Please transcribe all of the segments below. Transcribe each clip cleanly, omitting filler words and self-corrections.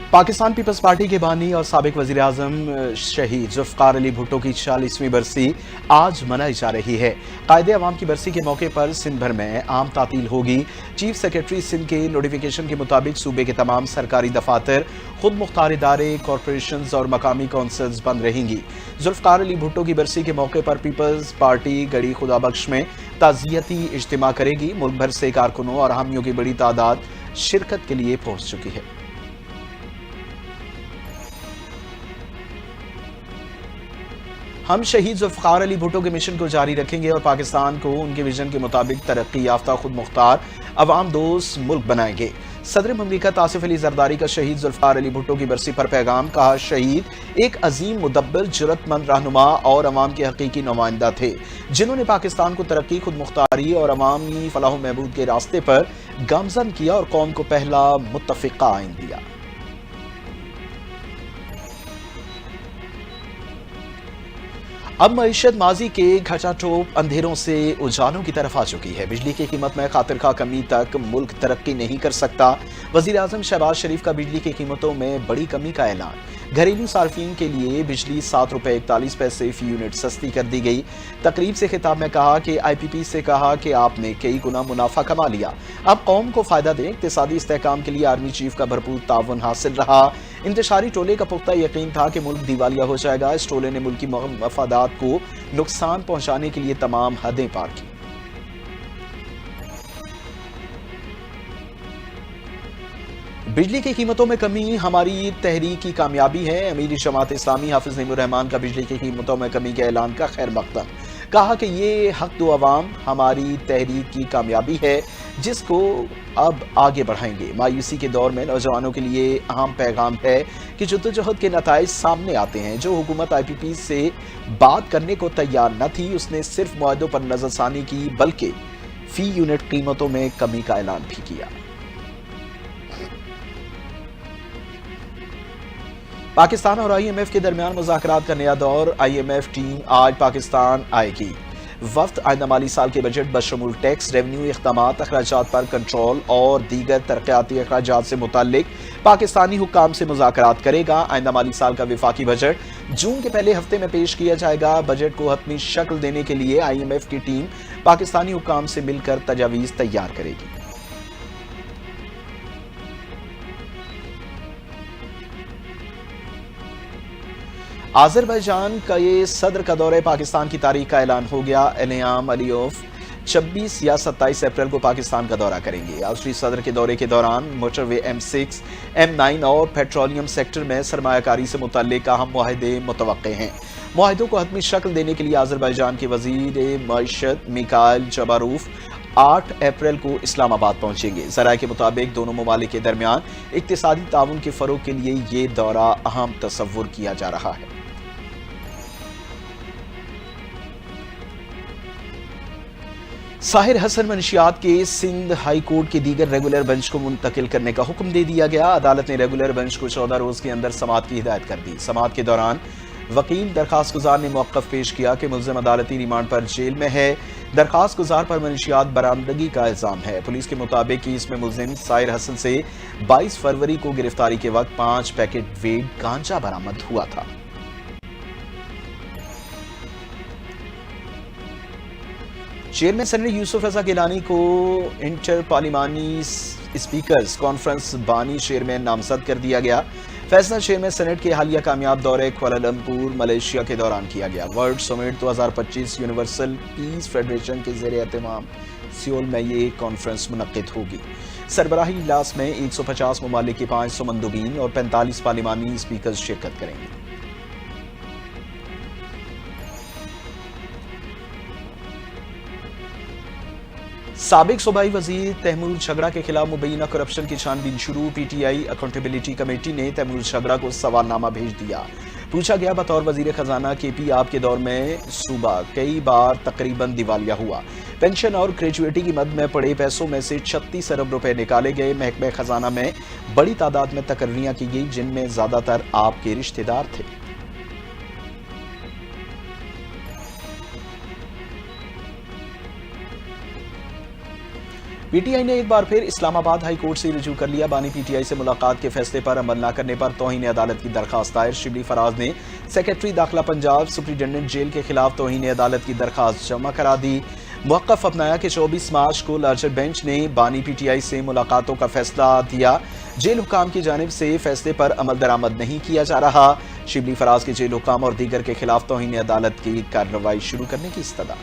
Pakistan peoples party के बानी और साबिक वजीर आजम शहीद जुल्फकार अली भुट्टो की 40वीं बरसी आज मनाई जा रही है। कायदे अवाम की बरसी के मौके पर सिंध भर में आम तातील होगी। चीफ सेक्रेटरी सिंध के नोटिफिकेशन के मुताबिक सूबे के तमाम सरकारी दफातर, खुद मुख्तार इदारे, कॉरपोरेशंस और मकामी काउंसिल्स बंद रहेंगी। जुल्फकार अली भुट्टो की बरसी के मौके पर पीपल्स पार्टी गड़ी खुदा बख्श में ताज़ियती इज्तिमा करेगी। मुल्क भर से कारकुनों और हामियों की बड़ी तादाद शिरकत के लिए पहुंच चुकी है। हम शहीद जुल्फकार अली भुट्टो के मिशन को जारी रखेंगे और पाकिस्तान को उनके विजन के मुताबिक तरक्की याफ्ता, खुद मुख्तार, अवाम दोस्त मुल्क बनाएंगे। सदर मुमलिकत आसिफ अली जरदारी का शहीद जुल्फकार अली भुट्टो की बरसी पर पैगाम। कहा, शहीद एक अजीम मुदब्बिर, जुर्रतमंद रहनुमा और अवाम के हकीकी नुमाइंदा थे, जिन्होंने पाकिस्तान को तरक्की, खुद मुख्तारी और अवामी फलाह महबूद के रास्ते पर गामजन किया और कौम को पहला मुत्तफिका आइन दिया। अब मईशत माजी के घटाटोप अंधेरों से उजालों की तरफ आ चुकी है। बिजली की कीमत में खातिरखा कमी तक मुल्क तरक्की नहीं कर सकता। वजीर आजम शहबाज शरीफ का बिजली की कीमतों में बड़ी कमी का ऐलान। घरेलू सार्फिन के लिए बिजली ₹7.41 फी यूनिट सस्ती कर दी गई। तकरीब से खिताब में कहा कि IPP से कहा कि आपने कई गुना मुनाफा कमा लिया, अब कौम को फायदा दें। इक्तिसादी इस्तेहकाम के लिए आर्मी चीफ का भरपूर ताउन हासिल रहा। इंतशारी टोले का पुख्ता यकीन था कि मुल्क दिवालिया हो जाएगा। इस टोले ने मुल्क की मफादात को नुकसान पहुंचाने के लिए तमाम हदें पार की। बिजली की कीमतों में कमी हमारी तहरीक की कामयाबी है। अमीर जमात इस्लामी हाफिज नईमुर रहमान का बिजली की कीमतों में कमी के ऐलान का खैर मकदम। कहा कि ये हक दो अवाम हमारी तहरीक की कामयाबी है, जिसको अब आगे बढ़ाएंगे। मायूसी के दौर में नौजवानों के लिए अहम पैगाम है कि जद्दोजहद के नताइज सामने आते हैं। जो हुकूमत IPP से बात करने को तैयार न थी, उसने सिर्फ मुआहदों पर नजरसानी की, बल्कि फी यूनिट कीमतों में कमी का ऐलान भी किया। पाकिस्तान और IMF के दरमियान मुज़ाकरात का नया दौर। IMF टीम आज पाकिस्तान आएगी। वफ्द आइंदा माली साल के बजट बशमूल टैक्स, रेवेन्यू, इक़दामात, अखराजात पर कंट्रोल और दीगर तरक्याती अखराजात से मुताल्लिक पाकिस्तानी हुक्काम से मुज़ाकरात करेगा। आइंदा माली साल का विफाकी बजट जून के पहले हफ्ते में पेश किया जाएगा। बजट को हतमी शक्ल देने के लिए IMF की टीम पाकिस्तानी हुक्काम से मिलकर तजावीज़ तैयार करेगी। आज़रबाईजान का ये सदर का दौरे पाकिस्तान की तारीख का ऐलान हो गया। इल्हाम अलीयोव 26 या 27 अप्रैल को पाकिस्तान का दौरा करेंगे। ऑस्ट्री सदर के दौरे के दौरान मोटरवे M6, M9 और पेट्रोलियम सेक्टर में सरमायाकारी से मुतल्लिक अहम मुआहदे मुतवक्के हैं। मुआहदों को हतमी शक्ल देने के लिए आज़रबाईजान के वज़ीर मईशत मिकाइल जबारूफ 8 अप्रैल को इस्लामाबाद पहुंचेंगे। ज़राए के मुताबिक दोनों ममालिक के दरमियान इक्तिसादी ताउन के फ़रोग़ के लिए ये दौरा अहम तसव्वुर किया जा रहा है। साहिर हसन मंशियात के सिंध हाई कोर्ट के दीगर रेगुलर बेंच को मुंतकिल करने का हुक्म दे दिया गया। अदालत ने रेगुलर बेंच को 14 रोज के अंदर समाअत की हिदायत कर दी। समाअत के दौरान वकील दरखास्त गुजार ने मौक़िफ़ पेश किया कि मुल्ज़िम अदालती रिमांड पर जेल में है। दरखास्त गुजार पर मंशियात बरामदगी का इल्ज़ाम है। पुलिस के मुताबिक कि इसमें मुल्ज़िम साहिर हसन से 22 फरवरी को गिरफ्तारी के वक्त 5 पैकेट वेड गांजा बरामद हुआ था। चेयरमैन सेनेट यूसुफ रज़ा गिलानी को इंटर पार्लिमानी स्पीकर्स कॉन्फ्रेंस बानी चेयरमैन नामजद कर दिया गया। फैसला चेयरमैन सेनेट के हालिया कामयाब दौरे कुआलालंपुर मलेशिया के दौरान किया गया। World summit 2025 universal peace federation के ज़ेरे एहतमाम सियोल में ये कॉन्फ्रेंस मुनक्किद होगी। सरबराही इजलास में 150 ममालिक के 500 मंदूबीन और 45 पार्लिमानी स्पीकर्स शिरकत करेंगे। साबिक सूबाई वजीर तैमूर झगड़ा के खिलाफ मुबैना करप्शन की छानबीन शुरू। PTI अकाउंटेबिलिटी कमेटी ने तैमूर झगड़ा को सवालनामा भेज दिया। पूछा गया, बतौर वजीर खजाना KP आपके दौर में सूबा कई बार तकरीबन दिवालिया हुआ। पेंशन और ग्रेजुएटी की मद में पड़े पैसों में से 36 अरब रुपए निकाले गए। महकमे खजाना में बड़ी तादाद में तकर्रियां की गई, जिनमें ज्यादातर आपके रिश्तेदार थे। पी टी आई ने एक बार फिर इस्लामाबाद हाई कोर्ट से रुजू कर लिया। बानी PTI से मुलाकात के फैसले पर अमल न करने पर तौहीन अदालत की दरखास्त दायर। शिबली फराज ने सेक्रेटरी दाखिला पंजाब सुप्रिंटेंडेंट जेल के खिलाफ तौहीन अदालत की दरखास्त जमा करा दी। मौक़िफ़ अपनाया कि 24 मार्च को लार्जर बेंच ने बानी PTI से मुलाकातों का फैसला दिया। जेल हुकाम की जानिब से फैसले पर अमल दरामद नहीं किया जा रहा। शिबली फराज के जेल हुकाम और दीगर के खिलाफ तौहीन अदालत की कार्रवाई शुरू करने की इस्तदा।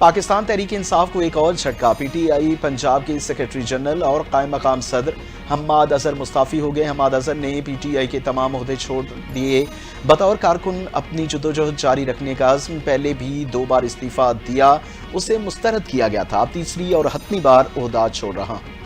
पाकिस्तान तहरीक इंसाफ को एक और झटका। PTI पंजाब के सेक्रेटरी जनरल और कायम मकाम सदर हम्माद अजहर मुस्ताफी हो गए। हम्माद अजहर ने PTI के तमाम ओहदे छोड़ दिए। बतौर कारकुन अपनी जदोजहद जारी रखने का अज़्म, पहले भी 2 बार इस्तीफा दिया, उसे मुस्तरद किया गया था। अब तीसरी और हतमी बार ओहदा छोड़ रहा हूं।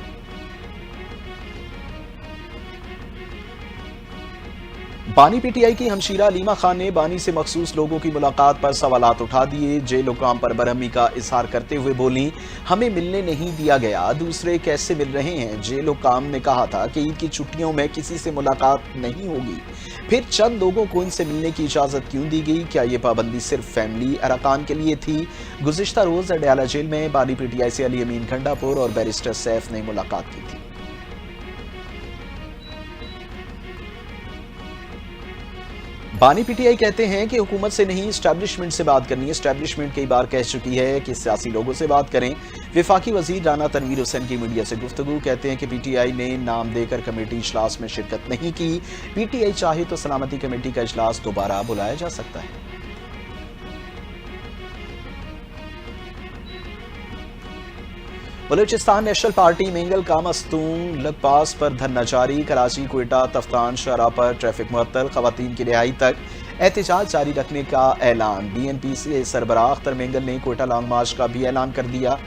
बानी PTI की हमशीरा अलीमा खान ने बानी से मखसूस लोगों की मुलाकात पर सवालात उठा दिए। जेल हुकाम पर बरहमी का इजहार करते हुए बोली, हमें मिलने नहीं दिया गया, दूसरे कैसे मिल रहे हैं। जेल हुकाम ने कहा था कि ईद की छुट्टियों में किसी से मुलाकात नहीं होगी, फिर चंद लोगों को इनसे मिलने की इजाजत क्यों दी गई? क्या ये पाबंदी सिर्फ फैमिली अरकान के लिए थी? गुज़िश्ता रोज अडयाला जेल में बानी PTI से अली अमीन खंडापुर और बैरिस्टर सैफ ने मुलाकात की थी। बानी PTI कहते हैं कि हुकूमत से नहीं एस्टैब्लिशमेंट से बात करनी है। एस्टैब्लिशमेंट कई बार कह चुकी है कि सियासी लोगों से बात करें। वफाकी वजीर राना तनवीर हुसैन की मीडिया से गुफ्तगू, कहते हैं कि PTI ने नाम देकर कमेटी इजलास में शिरकत नहीं की। PTI चाहे तो सलामती कमेटी का इजलास दोबारा बुलाया जा सकता है। बलूचिस्तान नेशनल पार्टी मेंगल का मस्तूम लगपास पर धरना जारी। कराची, क्वेटा, तफ्तान शहरा पर ट्रैफिक मुअत्तल। खवातीन की रिहाई तक एहतजाज जारी रखने का ऐलान। BNP से सरबराह अख्तर मेंगल ने क्वेटा लॉन्ग मार्च का भी ऐलान कर दिया।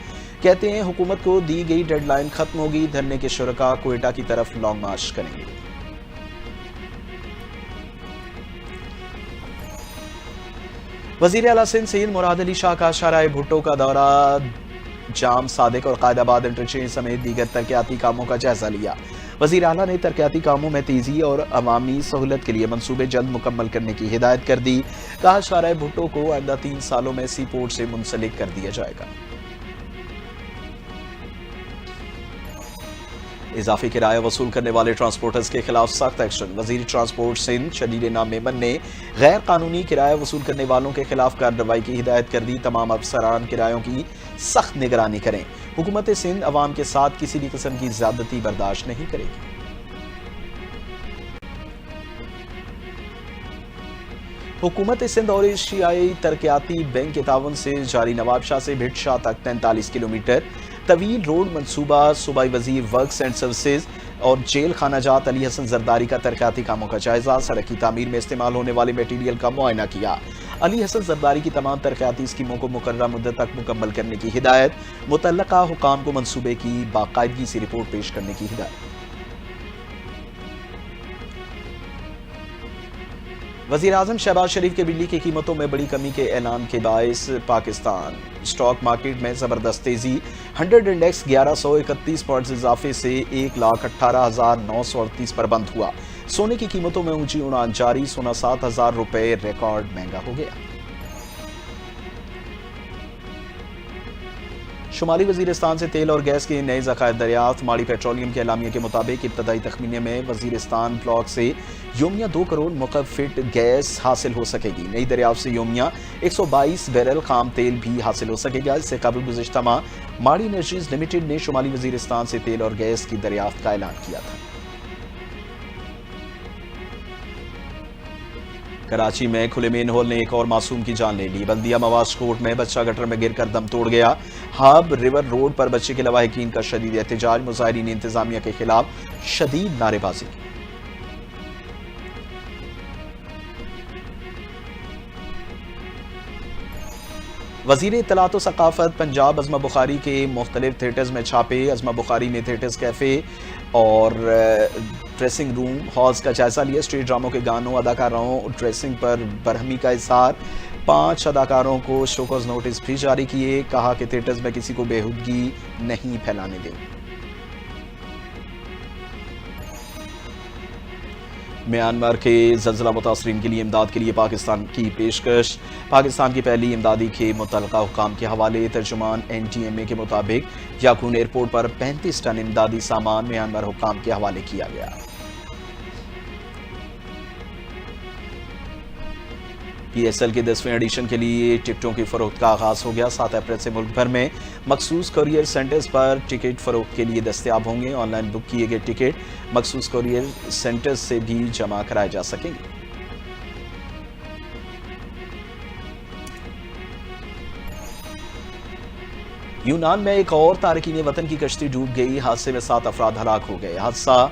कहते हैं हुकूमत को दी गई डेडलाइन खत्म होगी, धरने के शुरका क्वेटा की तरफ लॉन्ग मार्च करेंगे। वजीर आला सिंध सईद मुराद अली शाह का शाहराह भुट्टो का दौरा, जाम, सादिक और कायदाबाद इंटरचेंज समेत दीगर तरक्याती कामों का जायजा लिया। वजीर आला ने तरक्याती कामों में तेजी और अवामी सहूलत के लिए मंसूबे जल्द मुकम्मल करने की हिदायत कर दी। कहा शाहराह भुट्टो को आइंदा 3 सालों में सी पोर्ट से मुंसलिक कर दिया जाएगा। इजाफी किराया वसूल करने वाले ट्रांसपोर्टर्स के खिलाफ सख्त एक्शन। वजीर ट्रांसपोर्ट सिंध शदीद इनाम मेमन ने गैर कानूनी किराया वसूल करने वालों के खिलाफ कार्रवाई की हिदायत कर दी। तमाम अफसरान किरायों की सख्त निगरानी करें। हुकूमत सिंध अवाम के साथ किसी भी किस्म की ज्यादती बर्दाश्त नहीं करेगी। हुकूमत सिंध और एशियाई तरक्याती बैंक के ताउन से जारी नवाबशाह से भिटशाह तक 43 किलोमीटर तवील रोड मंसूबा। सूबाई वजीर वर्क्स एंड सर्विसेज और जेल खाना जात अली हसन जरदारी का तरक्याती कामों का जायजा। सड़क की तामीर में इस्तेमाल होने वाले मटीरियल का मुआयना किया। अली हसन जरदारी की तमाम तरक्याती स्कीमों को मुकर्रर मुद्दत तक मुकम्मल करने की हिदायत। मुतल्लका हुकाम को मंसूबे की बाकायदगी से रिपोर्ट पेश करने की हिदायत। वज़ीर आज़म शहबाज शरीफ के बिजली की कीमतों में बड़ी कमी के ऐलान के बायस पाकिस्तान स्टॉक मार्केट में ज़बरदस्त तेज़ी। 100 इंडेक्स 1131 पॉइंट्स इजाफे से 1,18,938 पर बंद हुआ। सोने की कीमतों में ऊंची उड़ान जारी। सोना 7,000 रुपए रिकॉर्ड महंगा हो गया। शुमाली वजीरिस्तान से तेल और गैस के नए ज़खायर दरियाफ्त। माड़ी पेट्रोलियम के एलामिया के मुताबिक इब्तदाई तखमीने में वजीरिस्तान ब्लॉक से योमिया 2 करोड़ मुकब फीट गैस हासिल हो सकेगी। नई दरियाफ्त से योमिया 122 बैरल खाम तेल भी हासिल हो सकेगा। इससे कबल गुज़िश्ता माह माड़ी एनर्जीज लिमिटेड ने शुमाली वजीरिस्तान से तेल और गैस की दरियाफ्त का ऐलान किया था। कराची में खुले मेन होल ने एक और मासूम की जान ले ली। बल्दिया मवाज कोर्ट में बच्चा गटर में गिरकर दम तोड़ गया। हाब रिवर रोड पर बच्चे के लवाहिकीन का शदीद एहतजाज। मुजाहिरीन इंतजामिया के खिलाफ शदीद नारेबाजी। वजीर इत्तलात व सकाफत पंजाब अज़मा बुखारी के मुख्तलिफ थिएटर्स में छापे। अज़मा बुखारी ने थिएटर्स, कैफे और ड्रेसिंग रूम हॉल्स का जायजा लिया। स्टेज ड्रामों के गानों, अदाकारों ड्रेसिंग पर बरहमी का इज़हार। 5 अदाकारों को शोकॉज नोटिस भी जारी किए। कहा कि थिएटर्स में किसी को बेहूदगी नहीं फैलाने दें। म्यांमार के ज़लज़ला मुतासरीन के लिए इमदाद के लिए पाकिस्तान की पेशकश। पाकिस्तान की पहली इमदादी के मुतल्लका हुकाम के हवाले। तर्जुमान NTMA के मुताबिक याकून एयरपोर्ट पर 35 टन इमदादी सामान म्यांमार हुकाम के हवाले किया गया। PSL के 10वें एडिशन के लिए टिकटों की फरोख्त का आगाज हो गया। 7 अप्रैल से मुल्क भर में मखसूस कोरियर सेंटर्स पर टिकट फरोख्त के लिए दस्तयाब होंगे। ऑनलाइन बुक किए गए टिकट मखसूस कोरियर सेंटर्स से भी जमा कराए जा सकेंगे। यूनान में एक और तारकीन वतन की कश्ती डूब गई। हादसे में 7 अफराद हलाक हो गए। हादसा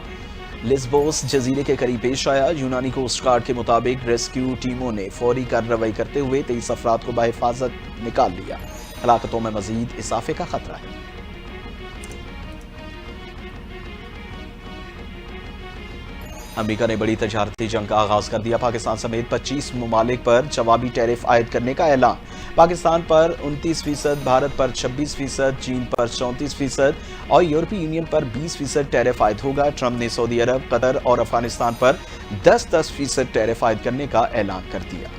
लिस्बोस जजीरे के करीब पेश आया। यूनानी कोस्ट गार्ड के मुताबिक रेस्क्यू टीमों ने फौरी कार्रवाई करते हुए 23 अफराद को बहिफाजत निकाल लिया। हलाकतों में मजीद इजाफे का खतरा है। अमेरिका ने बड़ी तजारती जंग का आगाज कर दिया। पाकिस्तान समेत 25 ममालिक पर जवाबी टैरिफ आयद करने का ऐलान। पाकिस्तान पर 29%, भारत पर 26%, चीन पर 34% और यूरोपीय यूनियन पर 20% टैरिफ आयद होगा। ट्रंप ने सऊदी अरब, कतर और अफगानिस्तान पर 10% टैरिफ आयद करने का ऐलान कर दिया।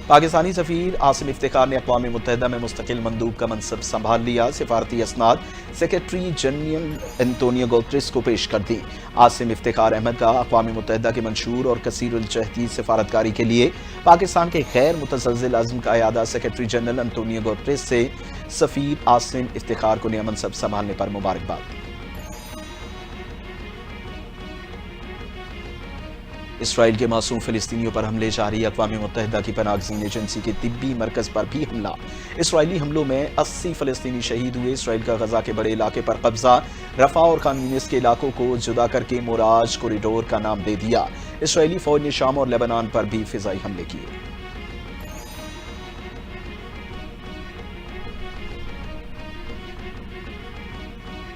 पाकिस्तानी सफीर आसिम इफ्तिखार ने अक़वाम मुत्तहिदा में मुस्तकिल मंदूब का मनसब संभाल लिया। सिफारती असनाद सेक्रेटरी जनरल एंटोनियो गुतेरेस को पेश कर दी। आसिम इफ्तिखार अहमद का अक़वाम मुत्तहिदा के मंशूर और कसीरुल जहदी सिफारतकारी के लिए पाकिस्तान के गैर मुतज़ल्ज़िल अज़्म का अयादा। सेक्रेटरी जनरल एंटोनियो गुतेरेस से सफीर आसिम इफ्तिखार को नया मनसब संभालने पर मुबारकबाद। इसराइल के मासूम फिलिस्तीनियों पर हमले जारी। अक़वाम मुत्तहिदा की पनाहगज़ीन एजेंसी के तिब्बी मरकज़ पर भी हमला। इसराइली हमलों में 80 फ़लस्तीनी शहीद हुए। इसराइल का गजा के बड़े इलाके पर कब्जा। रफ़ा और खान यूनिस के इलाकों को जुदा करके मोराज कॉरिडोर का नाम दे दिया। इसराइली फ़ौज ने शाम और लेबनान पर भी फ़िज़ाई हमले किए।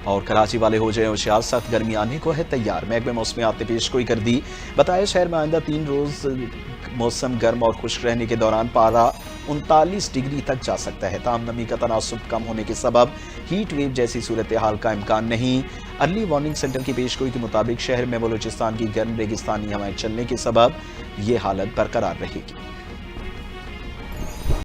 और कराची वाले हो जाए होशियार, सख्त गर्मी आने को है तैयार। महकमे मौसमियात ने पेशगोई कर दी। बताया शहर में आइंदा 3 रोज मौसम गर्म और खुश्क रहने के दौरान पारा 39 डिग्री तक जा सकता है। ताम नमी का तनासुब कम होने के सबब हीट वेव जैसी सूरत हाल का इम्कान नहीं। अर्ली वार्निंग सेंटर की पेशगोई के मुताबिक शहर में बलोचिस्तान की गर्म रेगिस्तानी हवाएं चलने के सबब ये हालत बरकरार रहेगी।